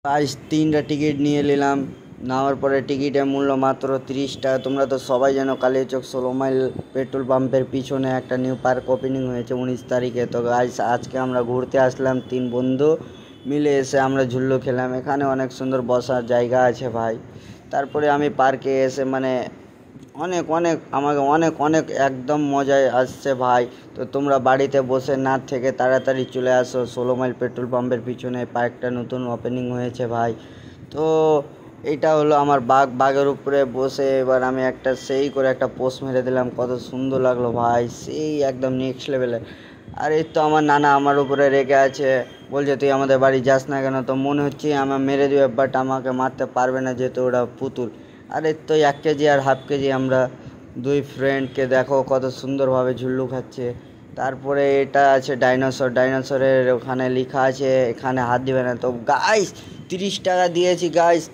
আজ 3টা টিকিট নিয়ে নিলাম। নেওয়ার পরে টিকিটের মূল্য মাত্র 30 টাকা। তোমরা তো সবাই জানো কালিয়াচক 16 মাইল পেট্রোল পাম্পের পিছনে একটা নিউ পার্ক ওপেনিং হয়েছে 19 তারিখে। তো আজকে আমরা ঘুরতে আসলাম 3 বন্ধু মিলে। এসে আমরা ঝুল্লু খেলাম। এখানে অনেক সুন্দর বসার জায়গা আছে ভাই। তারপরে আমি পার্কে এসে অনেক অনেক আমাকে অনেক অনেক একদম মজায় আসছে ভাই। তো তোমরা বাড়িতে বসে না থেকে তাড়াতাড়ি চলে আসো 16 মাইল পেট্রোল পাম্পের পিছনে পার্কটা নতুন ওপেনিং হয়েছে ভাই। তো এইটা হলো আমার বাঘের উপরে বসে এবার আমি সেই করে একটা পোস্ট মেরে দিলাম। কত সুন্দর লাগলো ভাই, সেই একদম নেক্সট লেভেলে। আর এই তো আমার নানা আমার উপরে রেগে আছে, বলছে তুই আমাদের বাড়ি যাস না কেন। তো মনে হচ্ছে আমার মেরে দেবে, বাট আমাকে মারতে পারবে না যেহেতু ওরা পুতুল। আর এই তো 1 কেজি আর হাফ কেজি আমরা দুই ফ্রেন্ডকে দেখো কত সুন্দরভাবে ঝুল্লু খাচ্ছে। তারপরে এটা আছে ডাইনোসরের ওখানে লেখা আছে এখানে হাত দিবে না। তো গাইস 30 টাকা দিয়েছি গাইস,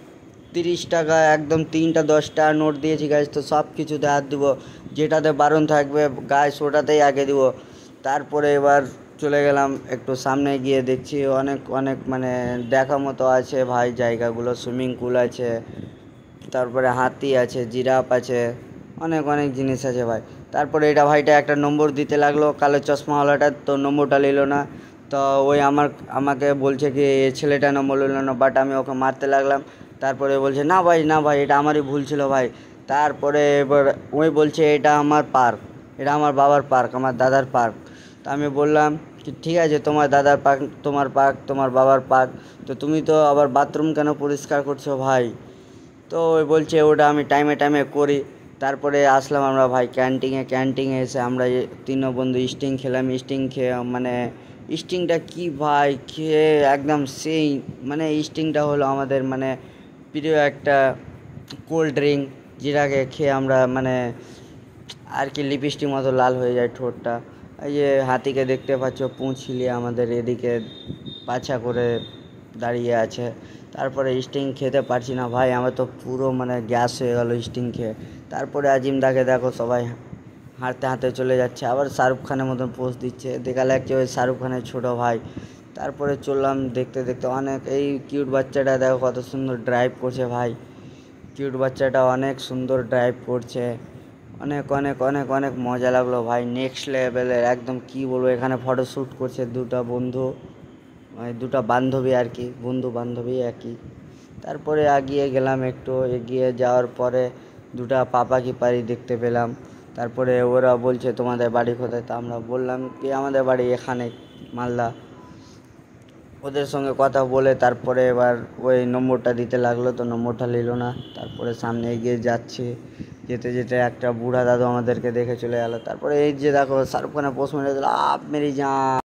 30 টাকা একদম 3টা 10 টাকা নোট দিয়েছি গাইস। তো সব কিছুতে হাত দিব, যেটাতে বারণ থাকবে গাইস ওটাতেই আগে দিব। তারপরে এবার চলে গেলাম একটু সামনে, গিয়ে দেখছি অনেক অনেক দেখার মতো আছে ভাই জায়গাগুলো। সুইমিং পুল আছে, তারপরে হাতি আছে, জিরাফ আছে, অনেক অনেক জিনিস আছে ভাই। তারপরে এটা ভাইটা একটা নম্বর দিতে লাগলো, কালো চশমাওয়ালাটা। তো নম্বরটা নিল না। তো ওই আমাকে বলছে কি এ ছেলেটা নম্বর নিল না, বাট আমি ওকে মারতে লাগলাম। তারপরে বলছে না ভাই না ভাই, এটা আমারই ভুল ছিল ভাই। তারপরে এবার ওই বলছে এটা আমার পার্ক, এটা আমার বাবার পার্ক, আমার দাদার পার্ক। তা আমি বললাম কি ঠিক আছে, তোমার দাদার পার্ক, তোমার পার্ক, তোমার বাবার পার্ক, তো তুমি তো আবার বাথরুম কেন পরিষ্কার করছো ভাই? তো ওই বলছে ওটা আমি টাইমে টাইমে করি। তারপরে আসলাম আমরা ভাই ক্যান্টিনে এসে আমরা তিন বন্ধু স্টিং খেলাম। স্টিং খেয়ে স্টিংটা কি ভাই খেয়ে একদম সেই স্টিংটা হলো আমাদের প্রিয় একটা কোল্ড ড্রিঙ্ক, যেটাকে খেয়ে আমরা আর কি লিপস্টিক মতো লাল হয়ে যায় ঠোঁটটা। এই যে হাতিকে দেখতে পাচ্ছ, পুঁছ হিলিয়ে আমাদের এদিকে পাছা করে দাঁড়িয়ে আছে। তারপরে স্টিং খেতে পারছি না ভাই, আমার তো পুরো গ্যাস হয়ে গেল স্টিং খেয়ে। তারপরে আজিমদাকে দেখো সবাই হাঁটতে হাঁটতে চলে যাচ্ছে, আবার শাহরুখ খানের মতন পোজ দিচ্ছে, দেখা লাগছে ওই শাহরুখ খানের ছোটো ভাই। তারপরে চললাম দেখতে দেখতে অনেক, এই কিউট বাচ্চাটা দেখো কত সুন্দর ড্রাইভ করছে ভাই। কিউট বাচ্চাটা অনেক সুন্দর ড্রাইভ করছে। অনেক অনেক অনেক অনেক মজা লাগলো ভাই, নেক্সট লেভেলের একদম। কি বলবো, এখানে ফটোশ্যুট করছে দুটো বন্ধু, দুটো বান্ধবী আর কি, বন্ধু বান্ধবী একই। তারপরে এগিয়ে গেলাম, একটু এগিয়ে যাওয়ার পরে দুটা পাখি পাড়ি দেখতে পেলাম। তারপরে ওরা বলছে তোমাদের বাড়ি কোথায়? তা আমরা বললাম কি আমাদের বাড়ি এখানে মালদা। ওদের সঙ্গে কথা বলে তারপরে এবার ওই নম্বরটা দিতে লাগলো, তো নম্বরটা নিল না। তারপরে সামনে এগিয়ে যাচ্ছে, যেতে যেতে একটা বুড়া দাদু আমাদেরকে দেখে চলে গেলো। তারপরে এই যে দেখো শাহরুখ খানের পোস্ট মেরে দিল, আপ মেরি জান।